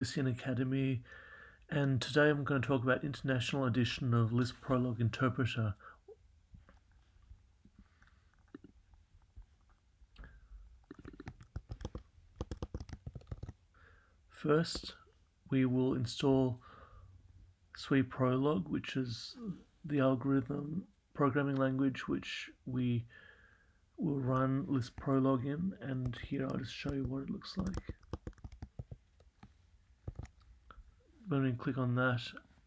Lucian Academy, and today I'm going to talk about International Edition of List-Prolog-Interpreter. First, we will install SWI-Prolog, which is the algorithm programming language which we will run List-Prolog in, and here I'll just show you what it looks like. When we click on that,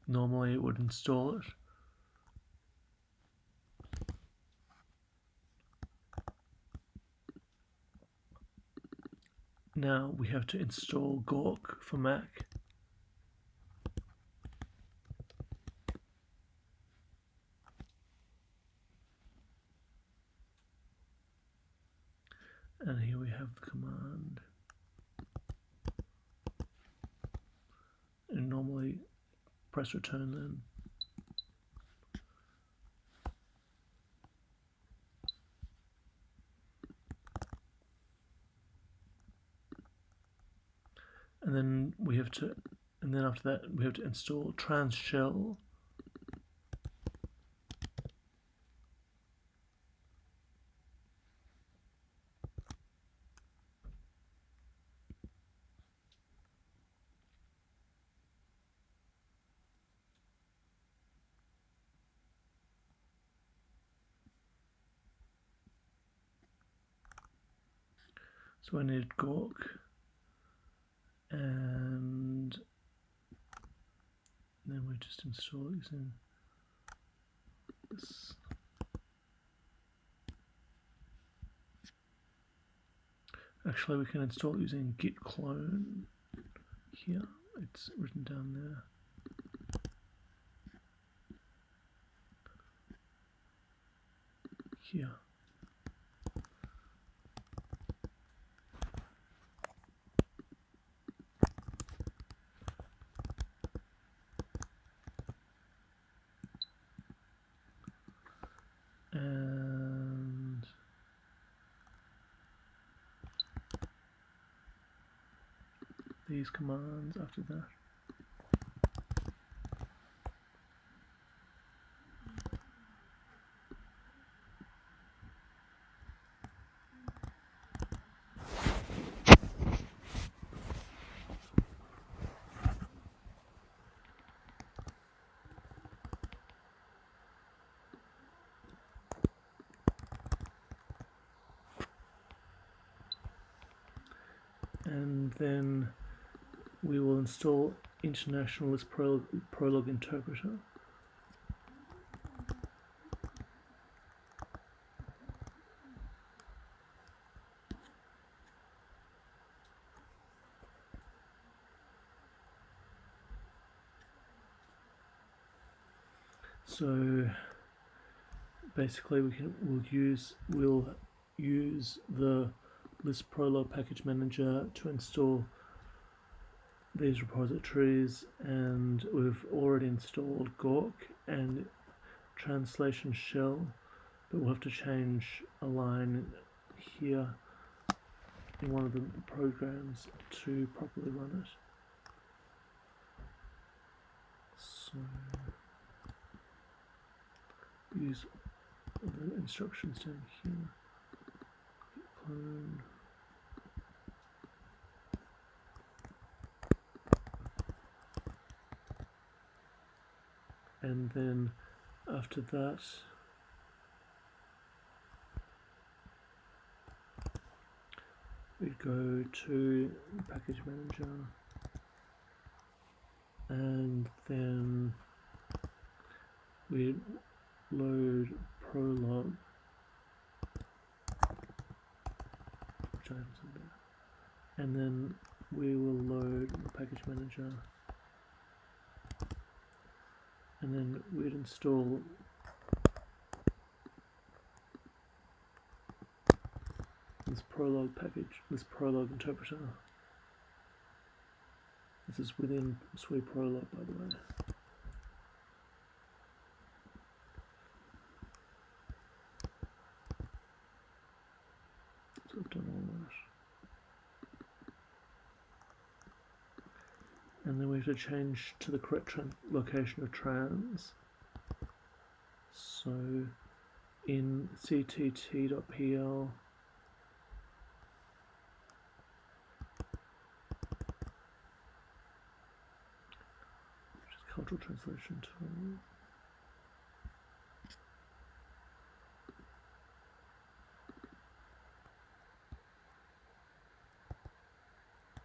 normally it would install it. Now we have to install gawk for Mac. And here we have the command. And normally press return then. And then after that we have to install trans shell. So I need gawk, and then we just install it using this. Actually, we can install it using git clone here. It's written down there. Here. And these commands after that. And then we will install International List-Prolog-Interpreter. So basically we'll use the List-Prolog-Package-Manager to install these repositories, and we've already installed gawk and translation shell, but we'll have to change a line here in one of the programs to properly run it. So use the instructions down here. Clone. And then after that, we go to package manager, and then we load prologue, which I haven't said there, and then we will load the package manager, and then we'd install this prologue package, this prologue interpreter. This is within SWI-Prolog, by the way. So I've done all and then we have to change to the correct location of trans. So in ctt.pl, which is cultural translation tool,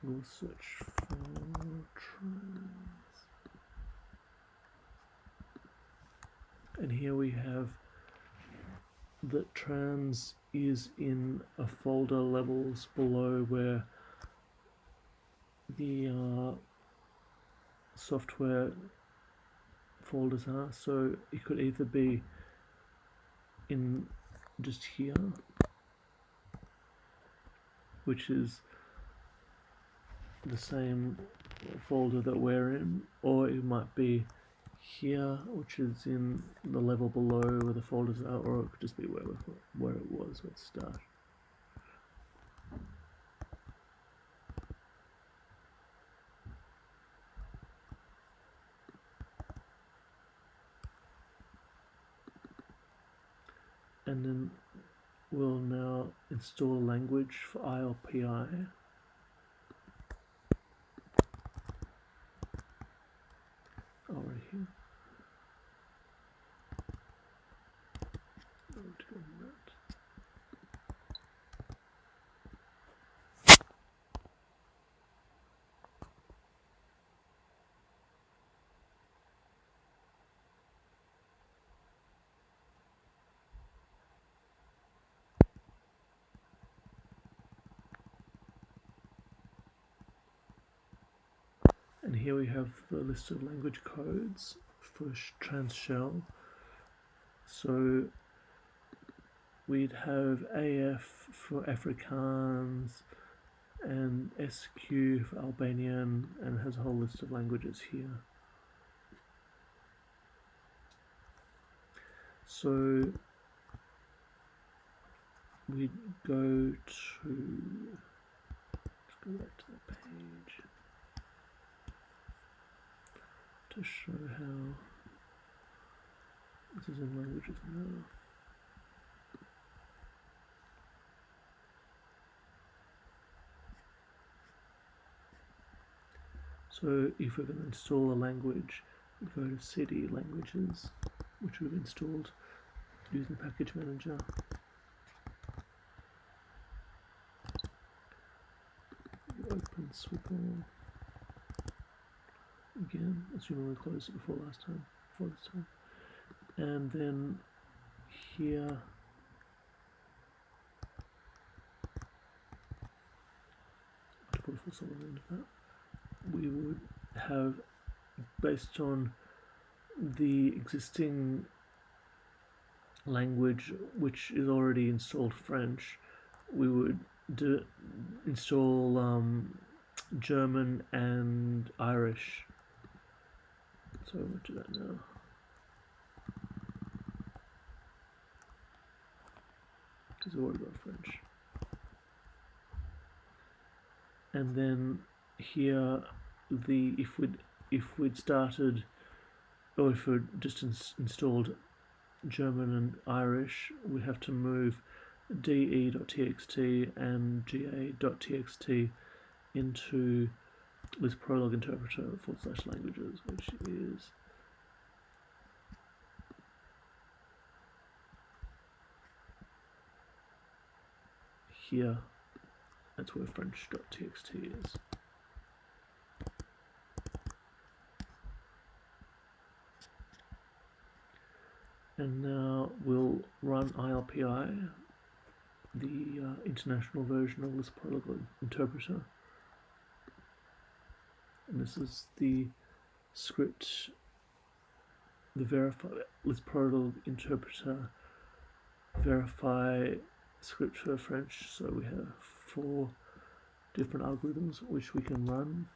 we'll search for trans. And here we have that trans is in a folder levels below where the software folders are. So it could either be in just here, which is the same folder that we're in, or it might be here, which is in the level below where the folders are, or it could just be where it was at start. And then we'll now install a language for ILPI. Right here. And here we have the list of language codes for trans shell. So we'd have AF for Afrikaans and SQ for Albanian, and it has a whole list of languages here. So we'd go to, let's go back to the page to show how this is in languages now. So if we're going to install a language, we go to CD languages, which we've installed using the package manager. Open swipl again, assuming we closed it before this time. And then here to put a full solid into that, we would have, based on the existing language which is already installed French, we would install German and Irish. So we'll do that now. Because we've already got French. And then here, if we'd started, or if we'd just installed German and Irish, we'd have to move de.txt and ga.txt into listprologinterpreter /languages, which is here. That's where French.txt is. And now we'll run ILPI, the international version of List-Prolog-Interpreter. And this is the script, the verify List-Prolog-Interpreter verify script for French. So we have 4 different algorithms which we can run,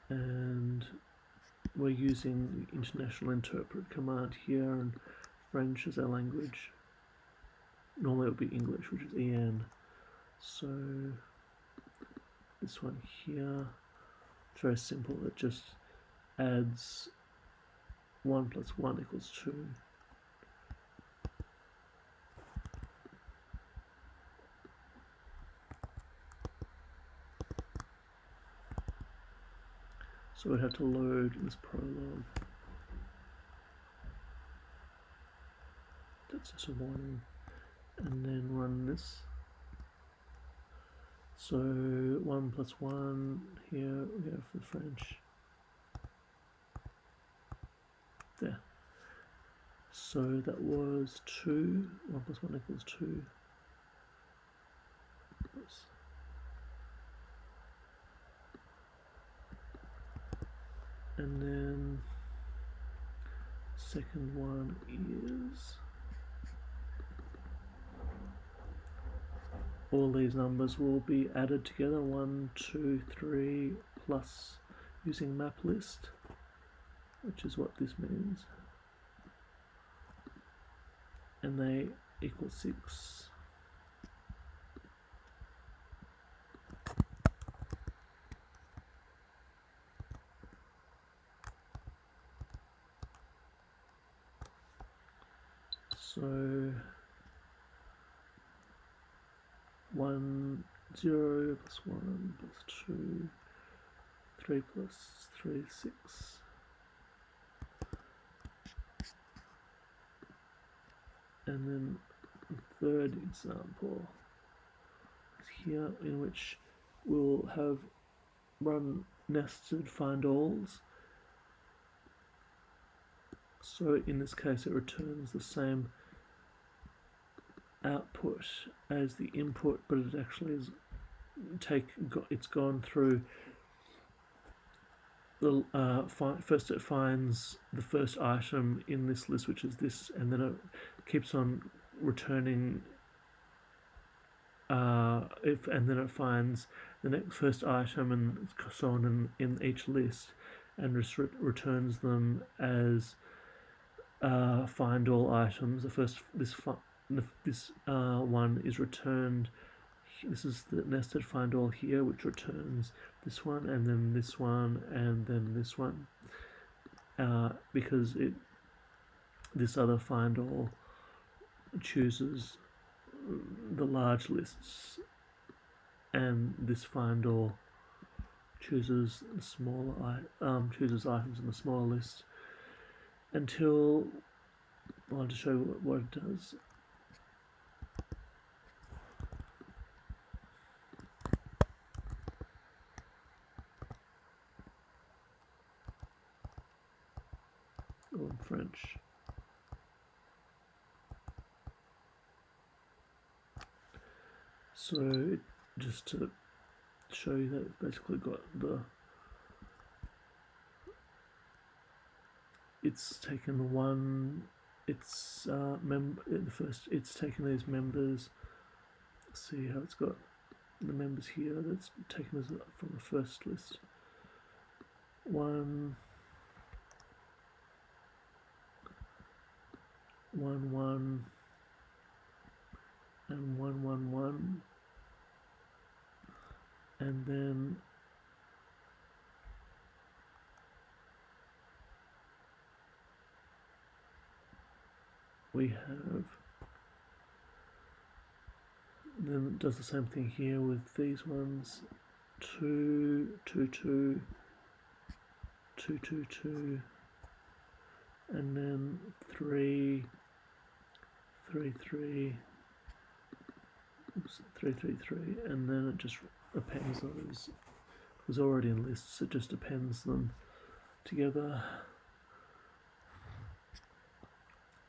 and we're using the international interpret command here, and French is our language. Normally it would be English, which is EN. So this one here, It's very simple. It just adds 1 plus 1 equals 2. So we'd have to load this prologue. That's just a warning. And then run this. So 1 plus 1, here we have the French. There. So that was 2. 1 plus 1 equals 2. Oops. And then second one is all these numbers will be added together, 1, 2, 3, plus using map list, which is what this means, and they equal 6. So 1, 0 plus 1 plus 2, 3 plus 3, 6. And then the third example is here, in which we'll have run nested find alls. So in this case it returns the same output as the input, but it actually is it's gone through the first it finds the first item in this list, which is this, and then it keeps on returning and then it finds the next first item and so on in each list, and returns them as find all items. The first this one is returned. This is the nested find all here, which returns this one, and then this one, and then this one, because this other find all chooses the large lists, and this find all chooses the smaller chooses items in the smaller list, until I want to show you what it does. In French. So just to show you that it's basically got it's taken one, it's it's taken these members. See how it's got the members here, that's taken as from the first list. 1, 1, 1, and 1, 1, 1, and then we have, then it does the same thing here with these ones, 2, 2, 2, 2, 2, 2, and then 3, 3, 3, oops, 3, 3, 3, and then it just appends those. It was already in lists, it just appends them together.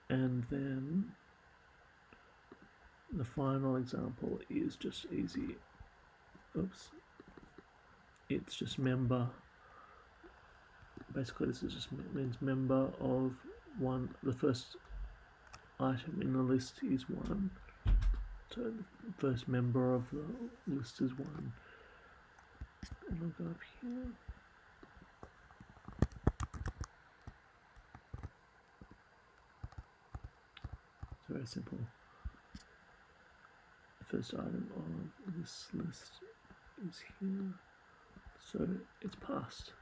And then the final example is just easy. Oops. It's just member. Basically, this is just means member of one. The first item in the list is 1. So the first member of the list is 1. And I'll go up here. It's very simple. The first item of this list is here. So it's passed.